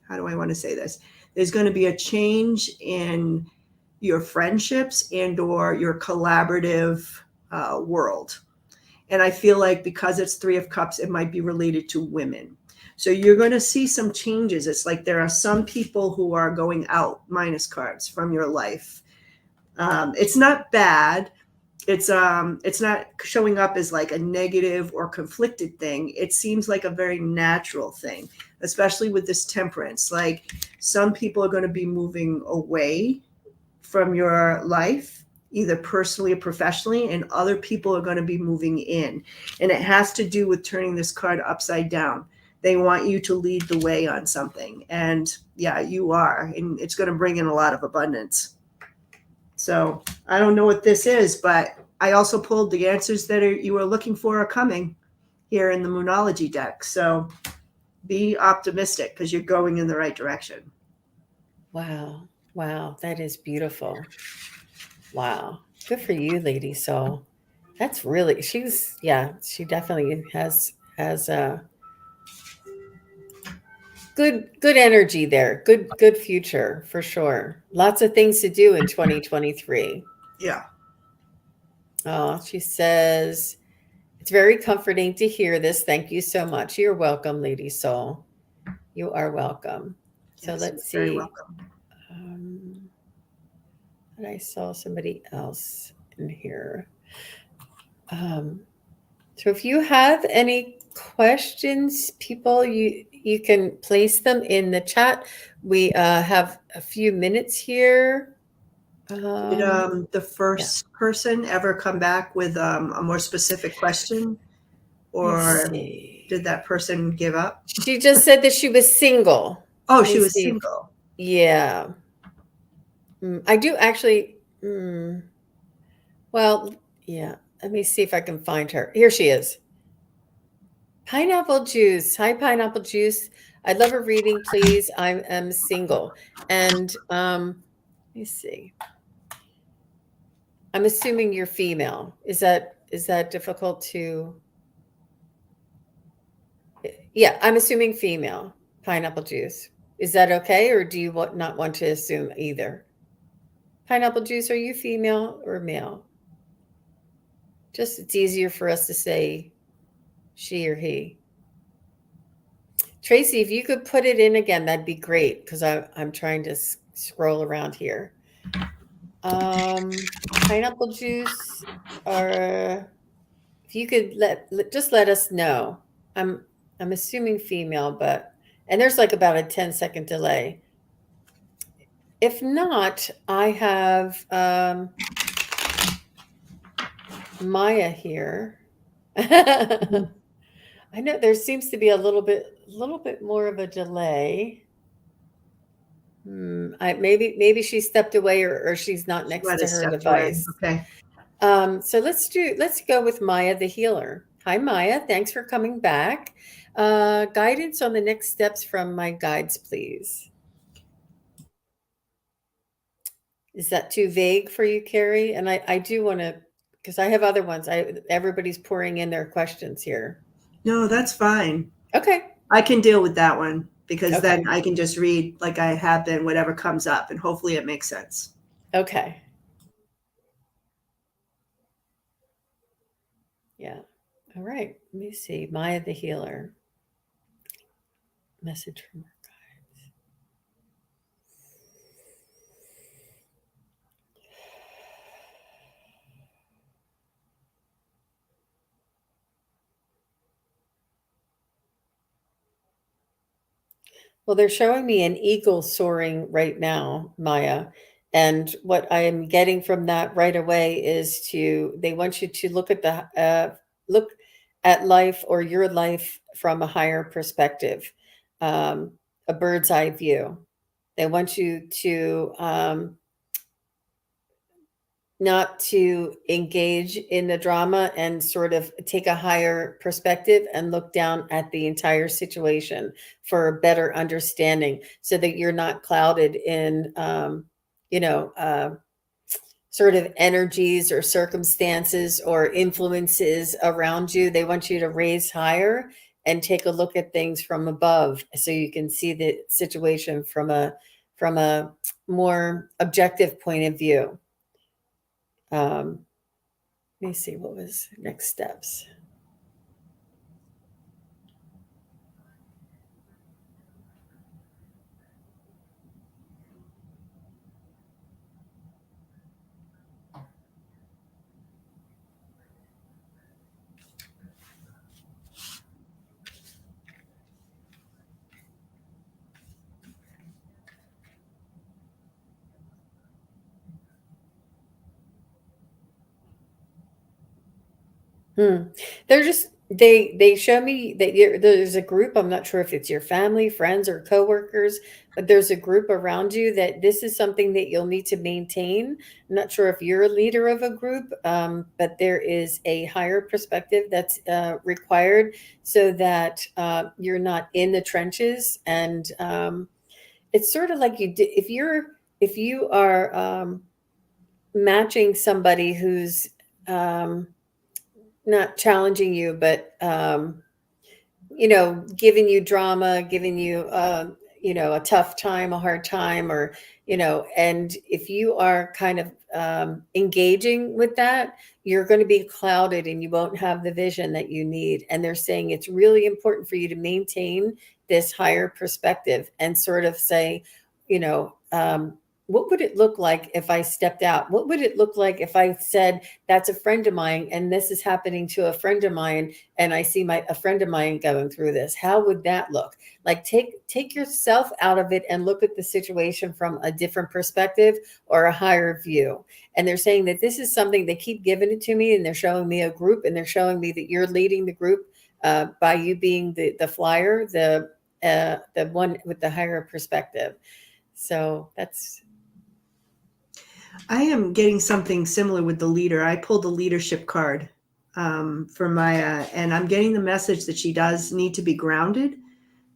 How do I want to say this? There's going to be a change in your friendships and or your collaborative world. And I feel like because it's Three of Cups, it might be related to women. So you're going to see some changes. It's like there are some people who are going out, minus cards, from your life. It's not bad. It's not showing up as like a negative or conflicted thing. It seems like a very natural thing, especially with this temperance. Like some people are going to be moving away from your life, either personally or professionally, and other people are going to be moving in. And it has to do with turning this card upside down. They want you to lead the way on something. And yeah, you are. And it's going to bring in a lot of abundance. So I don't know what this is, but I also pulled the answers that you were looking for are coming here in the Moonology deck. So be optimistic because you're going in the right direction. wow. Wow. That is beautiful. Wow. Good for you, Lady Soul. That's really, yeah, she definitely has a good energy there. Good future for sure. Lots of things to do in 2023. Yeah. Oh, she says, it's very comforting to hear this. Thank you so much. You're welcome, Lady Soul. You are welcome. So Yes, you're let's very see. welcome. Um, and I saw somebody else in here. So if you have any questions, people, you can place them in the chat. We have a few minutes here. Did Yeah. the first person ever come back with a more specific question, Let me or see. did that person give up? She just said that she was single. Oh, Let she me was see. single. Yeah. I do actually. Well, yeah. Let me see if I can find her. Here she is. Pineapple juice. Hi, pineapple juice. I'd love a reading, please. I am single. And let me see. I'm assuming you're female. Is that difficult to? Yeah, I'm assuming female. Pineapple juice. Is that okay, or do you not want to assume either? Pineapple juice, are you female or male? Just it's easier for us to say she or he. Tracy, if you could put it in again, that'd be great because I'm trying to scroll around here. Pineapple juice, or if you could just let us know. I'm assuming female, but and there's like about a 10-second delay. If not, I have Maya here. I know there seems to be a little bit more of a delay. Maybe she stepped away or she's not She next might to have her stepped away. device. Okay. So let's go with Maya the healer. Hi Maya, thanks for coming back. Guidance on the next steps from my guides, please. Is that too vague for you, Kerri? And I do want to, because I have other ones. Everybody's pouring in their questions here. No, that's fine. Okay. I can deal with that one because Okay. then I can just read like I have been, whatever comes up, and hopefully it makes sense. Okay. Yeah. All right. Let me see. Maya the healer. Message from her guides. Well, they're showing me an eagle soaring right now, Maya. And what I am getting from that right away is they want you to look at life or your life from a higher perspective, a bird's eye view. They want you to not to engage in the drama and sort of take a higher perspective and look down at the entire situation for a better understanding so that you're not clouded in you know sort of energies or circumstances or influences around you. They want you to raise higher and take a look at things from above so you can see the situation from a more objective point of view. Let me see what was next steps. They're just they show me that there's a group. I'm not sure if it's your family, friends, or coworkers, but there's a group around you that this is something that you'll need to maintain. I'm not sure if you're a leader of a group, but there is a higher perspective that's required so that you're not in the trenches. And it's sort of like if you are matching somebody who's not challenging you, but giving you drama, giving you a tough time, a hard time, or and if you are kind of engaging with that, you're going to be clouded and you won't have the vision that you need. And they're saying it's really important for you to maintain this higher perspective and sort of say, you know, what would it look like if I stepped out? What would it look like if I said, that's a friend of mine and this is happening to a friend of mine and I see a friend of mine going through this? How would that look? Like take yourself out of it and look at the situation from a different perspective or a higher view. And they're saying that this is something, they keep giving it to me, and they're showing me a group, and they're showing me that you're leading the group by you being the flyer, the one with the higher perspective. So that's. I am getting something similar with the leader. I pulled the leadership card for Maya, and I'm getting the message that she does need to be grounded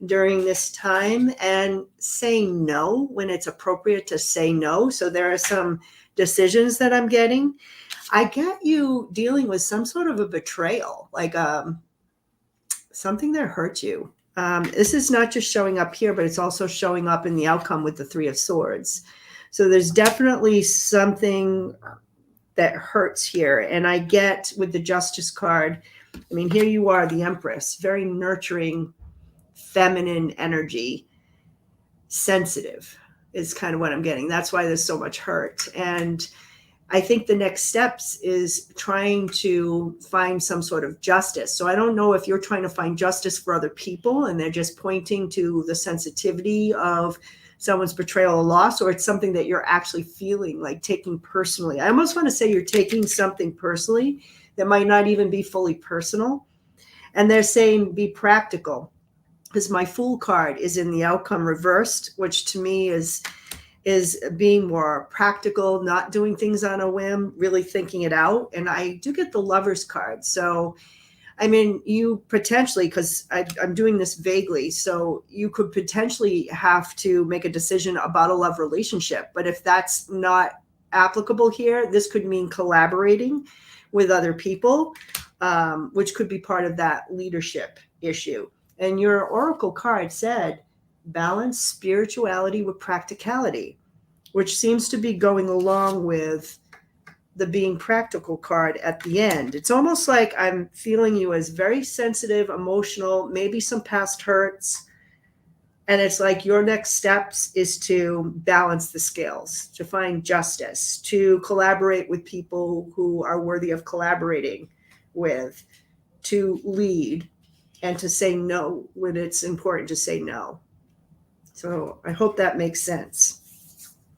during this time and say no when it's appropriate to say no. So there are some decisions that I'm getting. I get you dealing with some sort of a betrayal, like something that hurt you. This is not just showing up here, but it's also showing up in the outcome with the Three of Swords. So there's definitely something that hurts here. And I get with the Justice card, I mean, here you are, the Empress, very nurturing, feminine energy, sensitive is kind of what I'm getting. That's why there's so much hurt. And I think the next steps is trying to find some sort of justice. So I don't know if you're trying to find justice for other people and they're just pointing to the sensitivity of someone's betrayal or loss, or it's something that you're actually feeling like taking personally. I almost want to say you're taking something personally that might not even be fully personal. And they're saying be practical, because my Fool card is in the outcome reversed, which to me is being more practical, not doing things on a whim, really thinking it out. And I do get the Lovers card. So I mean, you potentially, because I'm doing this vaguely, so you could potentially have to make a decision about a love relationship. But if that's not applicable here, this could mean collaborating with other people, which could be part of that leadership issue. And your Oracle card said, balance spirituality with practicality, which seems to be going along with the being practical card at the end. It's almost like I'm feeling you as very sensitive, emotional, maybe some past hurts. And it's like your next steps is to balance the scales, to find justice, to collaborate with people who are worthy of collaborating with, to lead, and to say no when it's important to say no. So I hope that makes sense.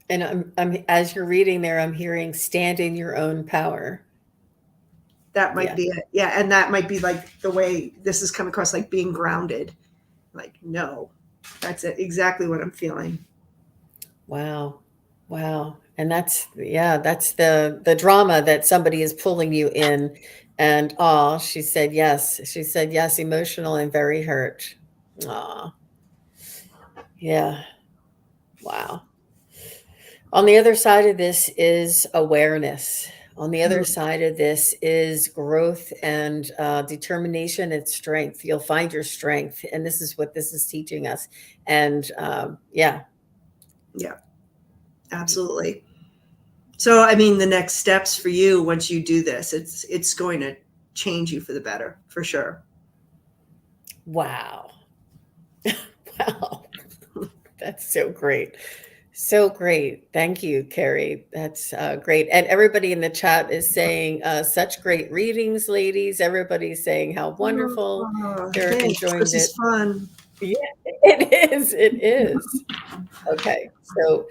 And I'm as you're reading there, I'm hearing stand in your own power. That might be it. Yeah. And that might be like the way this has come across, like being grounded. Like, no, that's it. Exactly what I'm feeling. Wow. Wow. And that's the drama that somebody is pulling you in. And she said yes. She said yes, emotional and very hurt. Aw. Yeah. Wow. On the other side of this is awareness. On the other side of this is growth and determination and strength. You'll find your strength. And this is what this is teaching us. And Yeah, absolutely. So, I mean, the next steps for you, once you do this, it's going to change you for the better, for sure. Wow. Wow. That's so great. So great. Thank you, Kerri. That's great. And everybody in the chat is saying such great readings, ladies. Everybody's saying how wonderful. They're Thanks. enjoying This it. is fun. Yeah, it is. It is. Okay. So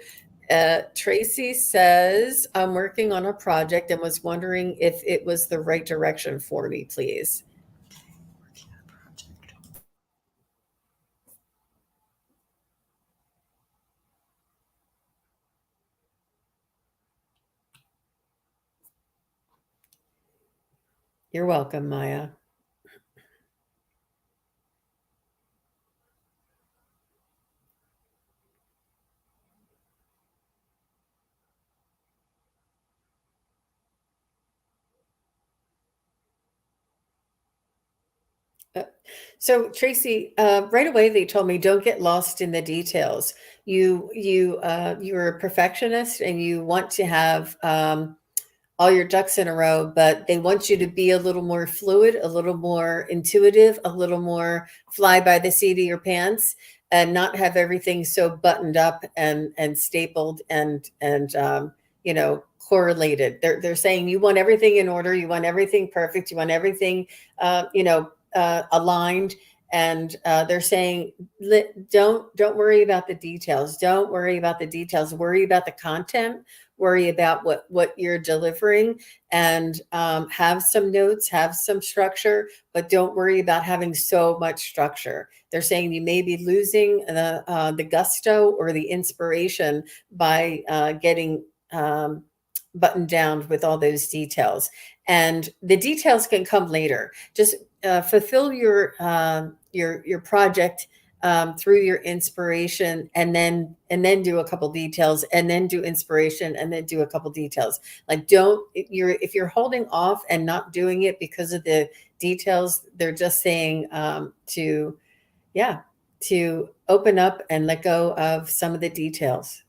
Tracy says, I'm working on a project and was wondering if it was the right direction for me, please. You're welcome, Maya. So Tracy, right away they told me don't get lost in the details. You're a perfectionist and you want to have all your ducks in a row, but they want you to be a little more fluid, a little more intuitive, a little more fly by the seat of your pants. and not have everything so buttoned up and stapled and you know, correlated. They're saying you want everything in order, you want everything perfect, you want everything you know, aligned. And they're saying, don't worry about the details. Don't worry about the details. Worry about the content. Worry about what you're delivering, and have some notes, have some structure, but don't worry about having so much structure. They're saying you may be losing the gusto or the inspiration by getting buttoned down with all those details. And the details can come later. Just fulfill your project through your inspiration, and then do a couple details, and then do inspiration, and then do a couple details. Like, don't you're if you're holding off and not doing it because of the details, they're just saying to yeah, to open up and let go of some of the details.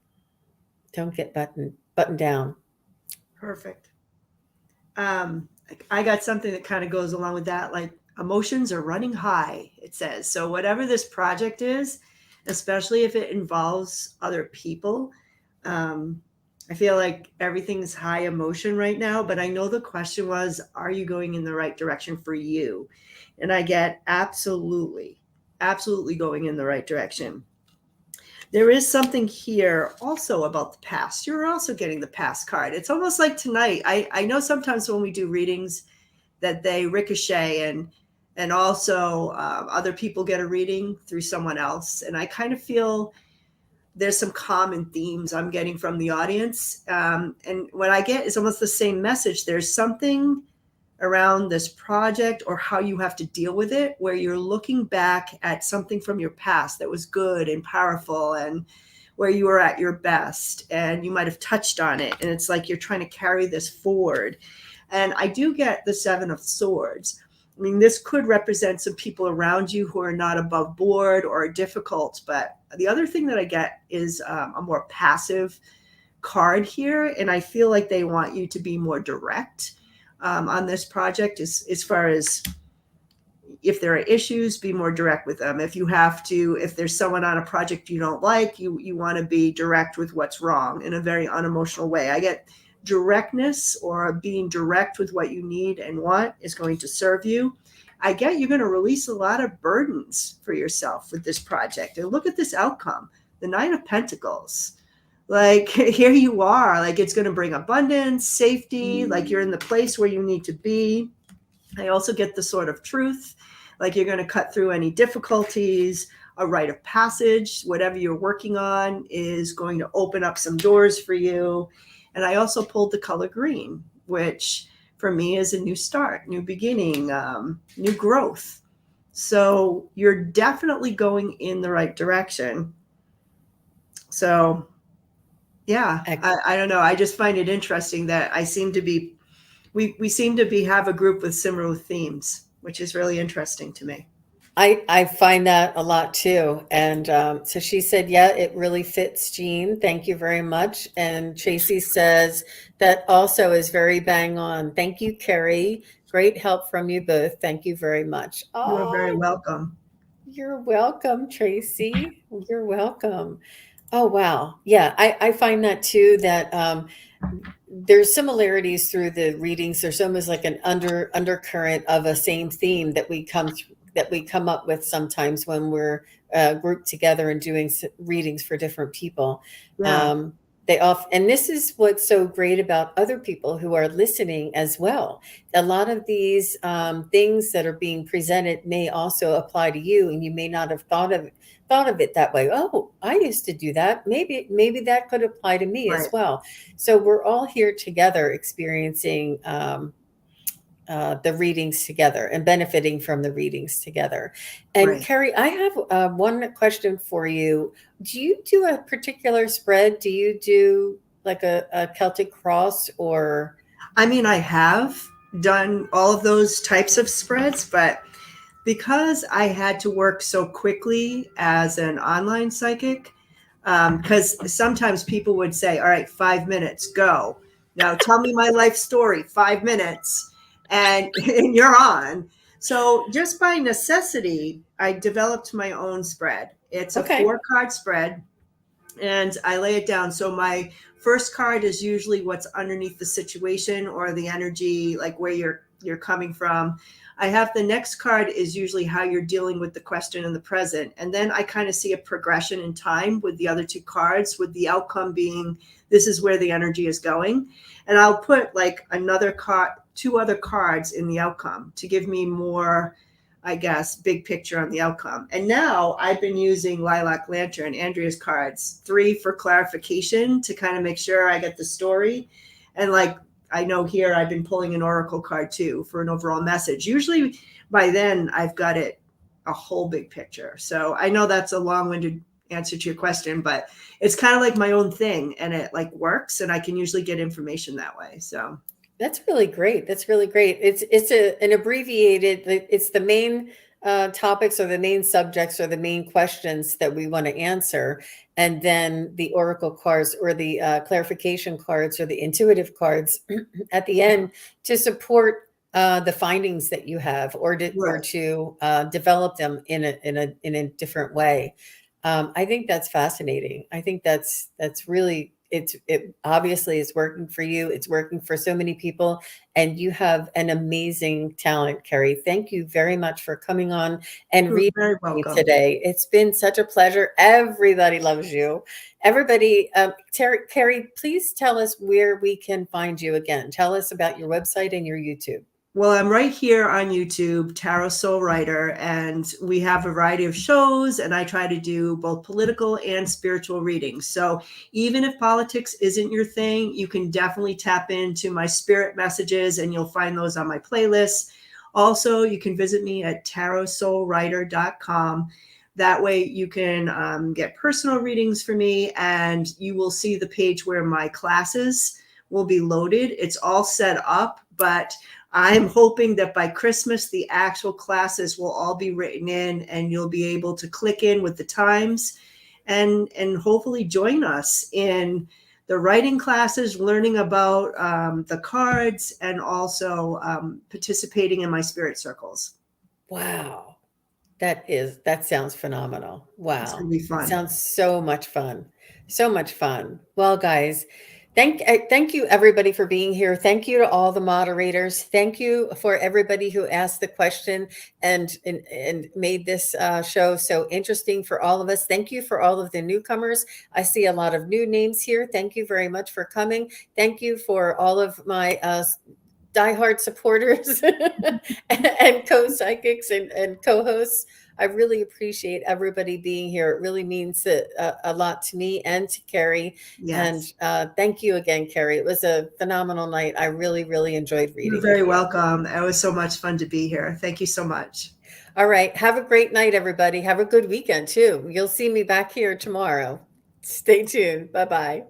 Don't get buttoned down. Perfect. I got something that kind of goes along with that. Like, emotions are running high, it says. So whatever this project is, especially if it involves other people, I feel like everything's high emotion right now. But I know the question was, are you going in the right direction for you? And I get absolutely, absolutely going in the right direction. There is something here also about the past. You're also getting the past card. It's almost like tonight. I know sometimes when we do readings that they ricochet, and also other people get a reading through someone else. And I kind of feel there's some common themes I'm getting from the audience. And what I get is almost the same message. There's something around this project or how you have to deal with it, where you're looking back at something from your past that was good and powerful, and where you were at your best, and you might have touched on it. And it's like you're trying to carry this forward. And I do get the Seven of Swords. I mean, this could represent some people around you who are not above board or are difficult. But the other thing that I get is a more passive card here. And I feel like they want you to be more direct on this project, as far as if there are issues, be more direct with them. If there's someone on a project you don't like, you want to be direct with what's wrong in a very unemotional way. I get directness, or being direct with what you need and want, is going to serve you. I get you're going to release a lot of burdens for yourself with this project. And look at this outcome, the Nine of Pentacles. Like, here you are, like, it's going to bring abundance, safety, like you're in the place where you need to be. I also get the Sword of Truth, like you're going to cut through any difficulties, a rite of passage, whatever you're working on is going to open up some doors for you. And I also pulled the color green, which for me is a new start, new beginning, new growth. So you're definitely going in the right direction. So yeah, I don't know. I just find it interesting that we seem to be have a group with similar themes, which is really interesting to me. I find that a lot too. And so she said, yeah, it really fits, Jean. Thank you very much. And Tracy says that also is very bang on. Thank you, Kerri. Great help from you both. Thank you very much. You are very Oh, welcome. you're welcome, Tracy. You're welcome. Oh, wow. Yeah, I find that too, that there's similarities through the readings. There's almost like an undercurrent of a same theme that we come up with sometimes when we're grouped together and doing readings for different people. Yeah, And this is what's so great about other people who are listening as well. A lot of these things that are being presented may also apply to you, and you may not have thought of it that way. Oh, I used to do that. Maybe that could apply to me as right, well. So we're all here together experiencing the readings together and benefiting from the readings together. And right. Kerri, I have one question for you. Do you do a particular spread? Do you do like a Celtic cross or? I mean, I have done all of those types of spreads, but because I had to work so quickly as an online psychic, because sometimes people would say, all right, 5 minutes, go. Now tell me my life story, 5 minutes, and you're on. So just by necessity, I developed my own spread. It's a Okay. 4-card spread, and I lay it down. So my first card is usually what's underneath the situation or the energy, like where you're coming from. I have the next card is usually how you're dealing with the question in the present. And then I kind of see a progression in time with the other 2 cards, with the outcome being this is where the energy is going. And I'll put like another card, 2 other cards in the outcome to give me more, I guess, big picture on the outcome. And now I've been using Lilac Lantern, Andrea's cards, 3 for clarification to kind of make sure I get the story. And like, I know here I've been pulling an Oracle card too for an overall message. Usually by then I've got it a whole big picture. So I know that's a long-winded answer to your question, but it's kind of like my own thing, and it like works, and I can usually get information that way. So That's really great. That's really great. It's an abbreviated. It's the main topics or the main subjects or the main questions that we want to answer, and then the oracle cards or the clarification cards or the intuitive cards at the end to support the findings that you have, or right. to develop them in a different way. I think that's fascinating. I think that's really it obviously is working for you. It's working for so many people, and you have an amazing talent, Kerri. Thank you very much for coming on and You're reading very me welcome. today. It's been such a pleasure. Everybody loves you. Everybody, Kerri, please tell us where we can find you again. Tell us about your website and your YouTube. Well, I'm right here on YouTube, Tarot Soul Writer, and we have a variety of shows, and I try to do both political and spiritual readings. So even if politics isn't your thing, you can definitely tap into my spirit messages, and you'll find those on my playlist. Also, you can visit me at tarotsoulwriter.com. That way you can get personal readings for me, and you will see the page where my classes will be loaded. It's all set up, but I'm hoping that by Christmas, the actual classes will all be written in, and you'll be able to click in with the times and hopefully join us in the writing classes, learning about the cards, and also participating in my spirit circles. Wow. That sounds phenomenal. It's going Wow. to be It fun. sounds so much fun. So much fun. Well, guys, thank you everybody for being here. Thank you to all the moderators. Thank you for everybody who asked the question and made this show so interesting for all of us. Thank you for all of the newcomers. I see a lot of new names here. Thank you very much for coming. Thank you for all of my diehard supporters and co-psychics and co-hosts. I really appreciate everybody being here. It really means a lot to me and to Kerri. And Yes. thank you again, Kerri. It was a phenomenal night. I really, really enjoyed You're reading with very you. welcome. It was so much fun to be here. Thank you so much. All right. Have a great night, everybody. Have a good weekend, too. You'll see me back here tomorrow. Stay tuned. Bye-bye. Bye.